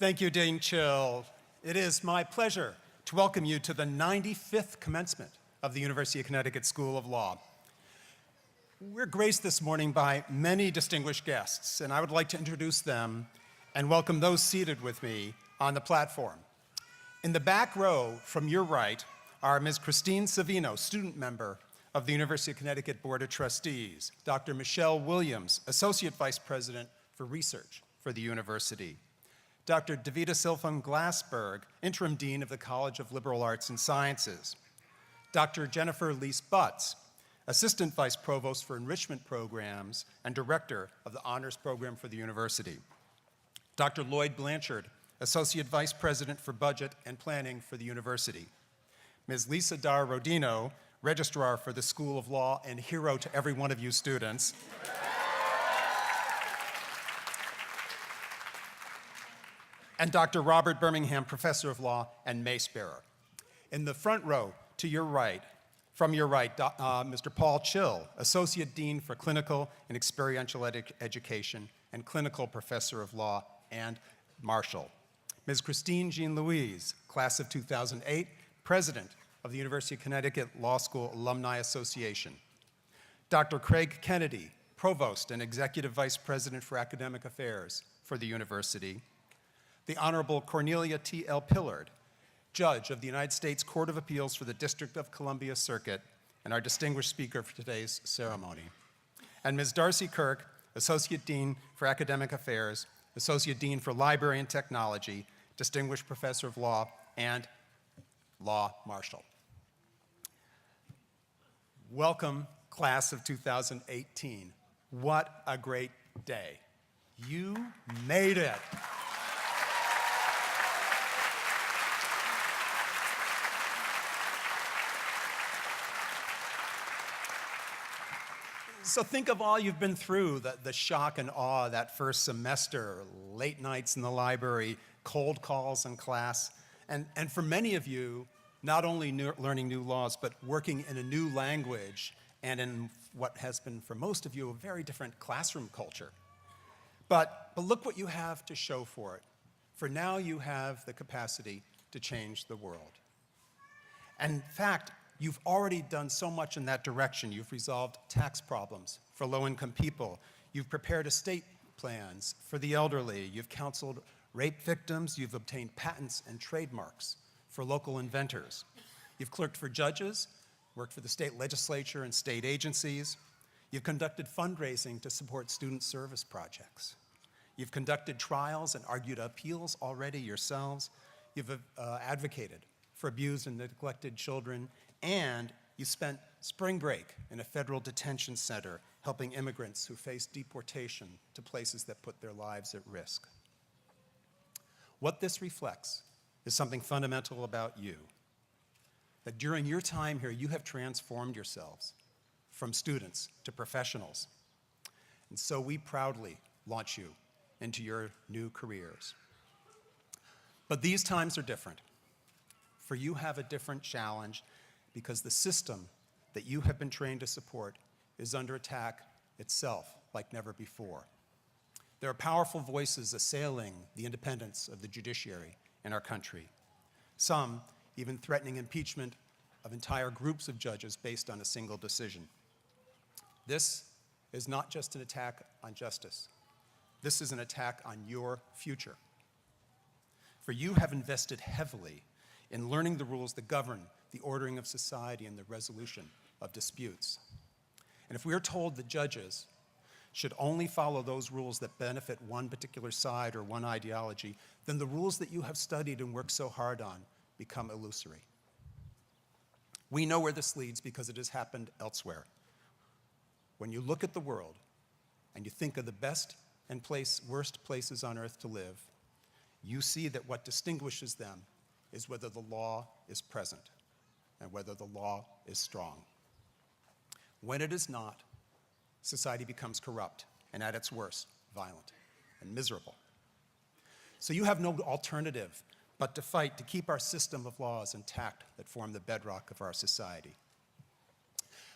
Thank you, Dean Chill. It is my pleasure to welcome you to the 95th commencement of the University of Connecticut School of Law. We're graced this morning by many distinguished guests, and I would like to introduce them and welcome those seated with me on the platform. In the back row from your right are Ms. Christine Savino, student member of the University of Connecticut Board of Trustees, Dr. Michelle Williams, Associate Vice President for Research for the university, Dr. Davida Silpham Glassberg, Interim Dean of the College of Liberal Arts and Sciences, Dr. Jennifer Lease Butts, Assistant Vice Provost for Enrichment Programs and Director of the Honors Program for the university, Dr. Lloyd Blanchard, Associate Vice President for Budget and Planning for the university, Ms. Lisa Dar Rodino, Registrar for the School of Law and hero to every one of you students, and Dr. Robert Birmingham, Professor of Law and Mace Bearer. In the front row, to your right, from your right, Mr. Paul Chill, Associate Dean for Clinical and Experiential Education and Clinical Professor of Law and Marshall. Ms. Christine Jean-Louise, Class of 2008, President of the University of Connecticut Law School Alumni Association. Dr. Craig Kennedy, Provost and Executive Vice President for Academic Affairs for the university. The Honorable Cornelia T.L. Pillard, Judge of the United States Court of Appeals for the District of Columbia Circuit, and our distinguished speaker for today's ceremony. And Ms. Darcy Kirk, Associate Dean for Academic Affairs, Associate Dean for Library and Technology, Distinguished Professor of Law, and Law Marshal. Welcome, Class of 2018. What a great day. You made it. So think of all you've been through, the shock and awe that first semester, late nights in the library, cold calls in class, and for many of you, not only learning new laws, but working in a new language and in what has been, for most of you, a very different classroom culture. But look what you have to show for it. For now, you have the capacity to change the world. And in fact, you've already done so much in that direction. You've resolved tax problems for low-income people. You've prepared estate plans for the elderly. You've counseled rape victims. You've obtained patents and trademarks for local inventors. You've clerked for judges, worked for the state legislature and state agencies. You've conducted fundraising to support student service projects. You've conducted trials and argued appeals already yourselves. You've advocated for abused and neglected children, and you spent spring break in a federal detention center helping immigrants who face deportation to places that put their lives at risk. What this reflects is something fundamental about you, that during your time here, you have transformed yourselves from students to professionals. And so we proudly launch you into your new careers. But these times are different, for you have a different challenge because the system that you have been trained to support is under attack itself like never before. There are powerful voices assailing the independence of the judiciary in our country, some even threatening impeachment of entire groups of judges based on a single decision. This is not just an attack on justice. This is an attack on your future. For you have invested heavily in learning the rules that govern the ordering of society and the resolution of disputes. And if we are told that judges should only follow those rules that benefit one particular side or one ideology, then the rules that you have studied and worked so hard on become illusory. We know where this leads because it has happened elsewhere. When you look at the world and you think of the best and worst places on earth to live, you see that what distinguishes them is whether the law is present and whether the law is strong. When it is not, society becomes corrupt and at its worst, violent and miserable. So you have no alternative but to fight to keep our system of laws intact that form the bedrock of our society.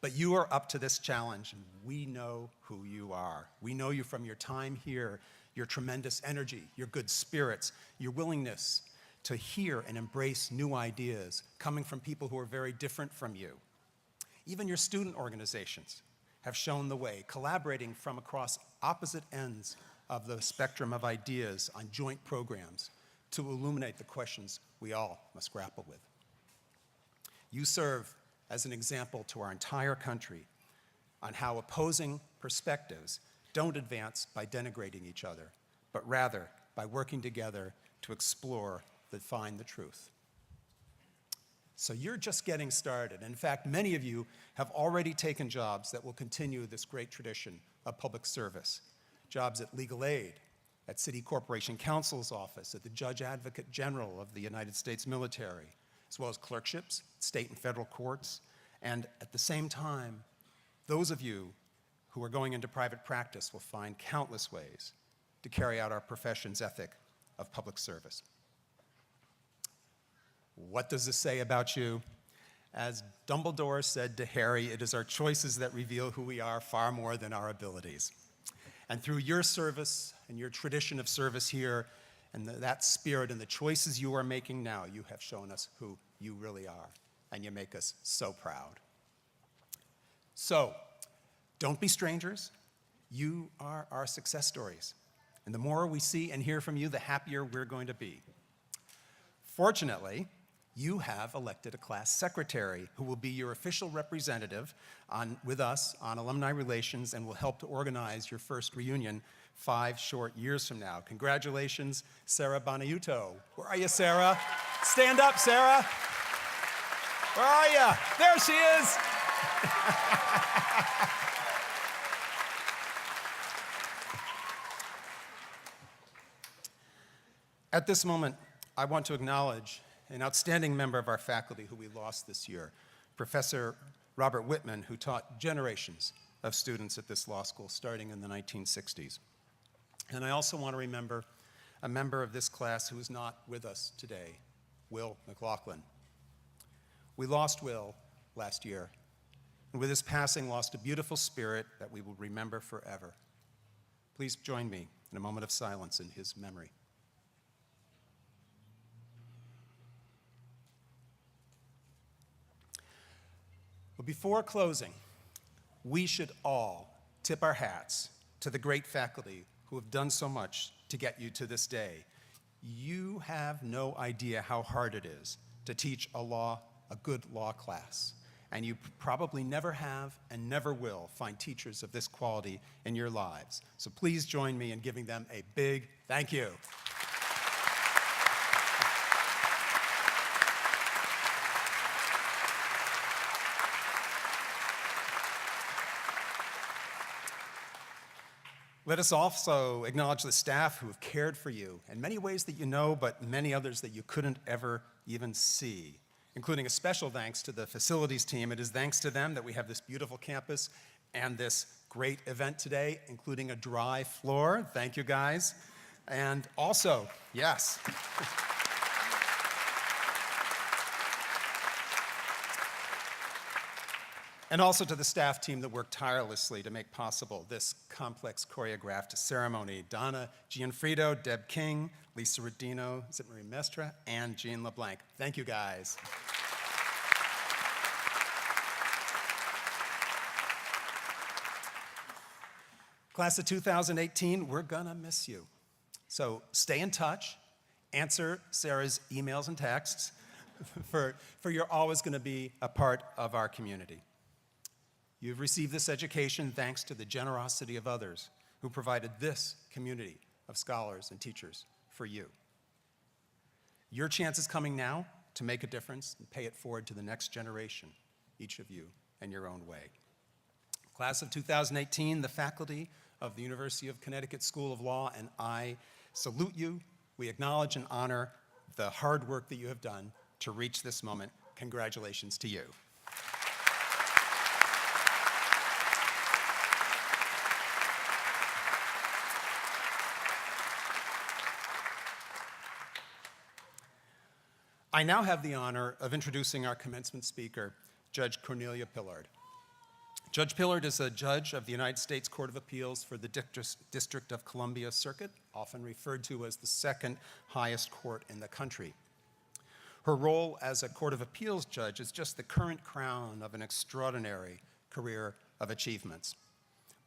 But you are up to this challenge, and we know who you are. We know you from your time here. your tremendous energy, your good spirits, your willingness to hear and embrace new ideas coming from people who are very different from you. Even your student organizations have shown the way, collaborating from across opposite ends of the spectrum of ideas on joint programs to illuminate the questions we all must grapple with. You serve as an example to our entire country on how opposing perspectives don't advance by denigrating each other, but rather by working together to explore and find the truth. So you're just getting started. In fact, many of you have already taken jobs that will continue this great tradition of public service. Jobs at legal aid, at City Corporation Counsel's office, at the Judge Advocate General of the United States military, as well as clerkships, state and federal courts. And at the same time, those of you who are going into private practice will find countless ways to carry out our profession's ethic of public service. What does this say about you? As Dumbledore said to Harry, it is our choices that reveal who we are far more than our abilities. And through your service and your tradition of service here, and that spirit and the choices you are making now, you have shown us who you really are, and you make us so proud. So, don't be strangers. You are our success stories. And the more we see and hear from you, the happier we're going to be. Fortunately, you have elected a class secretary who will be your official representative with us on alumni relations and will help to organize your first reunion 5 short years from now. Congratulations, Sarah Bonaiuto. Where are you, Sarah? Stand up, Sarah. Where are you? There she is. At this moment, I want to acknowledge an outstanding member of our faculty who we lost this year, Professor Robert Whitman, who taught generations of students at this law school starting in the 1960s. And I also want to remember a member of this class who is not with us today, Will McLaughlin. We lost Will last year, and with his passing lost a beautiful spirit that we will remember forever. Please join me in a moment of silence in his memory. But before closing, we should all tip our hats to the great faculty who have done so much to get you to this day. You have no idea how hard it is to teach a good law class, and you probably never have and never will find teachers of this quality in your lives. So please join me in giving them a big thank you. Let us also acknowledge the staff who have cared for you in many ways that you know, but many others that you couldn't ever even see, including a special thanks to the facilities team. It is thanks to them that we have this beautiful campus and this great event today, including a dry floor. Thank you, guys. And also, yes. And also to the staff team that worked tirelessly to make possible this complex choreographed ceremony. Donna Gianfrido, Deb King, Lisa Rodino, is it Marie Mestre, and Jean LeBlanc. Thank you, guys. Class of 2018, we're gonna miss you. So stay in touch, answer Sarah's emails and texts, for you're always gonna be a part of our community. You've received this education thanks to the generosity of others who provided this community of scholars and teachers for you. Your chance is coming now to make a difference and pay it forward to the next generation, each of you in your own way. Class of 2018, the faculty of the University of Connecticut School of Law and I salute you. We acknowledge and honor the hard work that you have done to reach this moment. Congratulations to you. I now have the honor of introducing our commencement speaker, Judge Cornelia Pillard. Judge Pillard is a judge of the United States Court of Appeals for the District of Columbia Circuit, often referred to as the second highest court in the country. Her role as a Court of Appeals judge is just the current crown of an extraordinary career of achievements.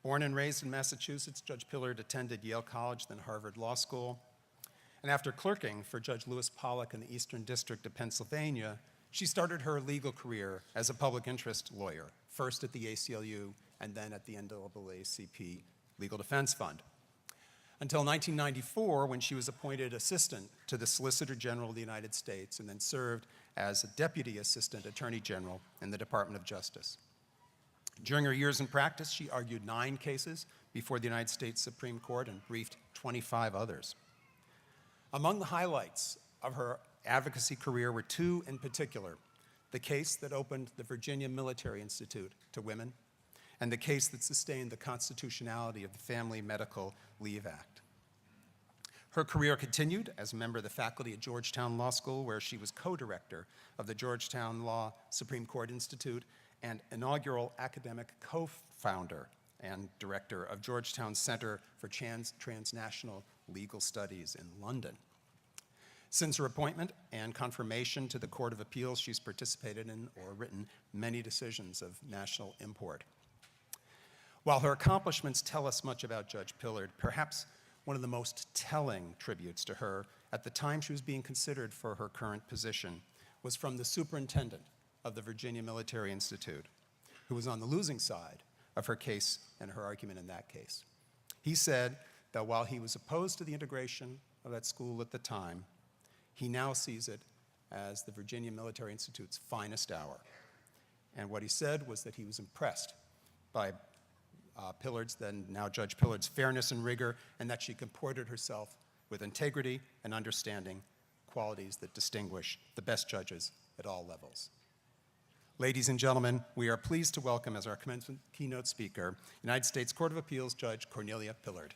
Born and raised in Massachusetts, Judge Pillard attended Yale College, then Harvard Law School. And after clerking for Judge Lewis Pollack in the Eastern District of Pennsylvania, she started her legal career as a public interest lawyer, first at the ACLU and then at the NAACP Legal Defense Fund, until 1994, when she was appointed assistant to the Solicitor General of the United States and then served as a Deputy Assistant Attorney General in the Department of Justice. During her years in practice, she argued 9 cases before the United States Supreme Court and briefed 25 others. Among the highlights of her advocacy career were 2 in particular: the case that opened the Virginia Military Institute to women, and the case that sustained the constitutionality of the Family Medical Leave Act. Her career continued as a member of the faculty at Georgetown Law School, where she was co-director of the Georgetown Law Supreme Court Institute and inaugural academic co-founder and director of Georgetown Center for Transnational Legal Studies in London. Since her appointment and confirmation to the Court of Appeals, she's participated in or written many decisions of national import. While her accomplishments tell us much about Judge Pillard, perhaps one of the most telling tributes to her at the time she was being considered for her current position was from the superintendent of the Virginia Military Institute, who was on the losing side of her case and her argument in that case. He said that while he was opposed to the integration of that school at the time, he now sees it as the Virginia Military Institute's finest hour. And what he said was that he was impressed by Pillard's, then now Judge Pillard's, fairness and rigor, and that she comported herself with integrity and understanding, qualities that distinguish the best judges at all levels. Ladies and gentlemen, we are pleased to welcome as our commencement keynote speaker, United States Court of Appeals Judge Cornelia Pillard.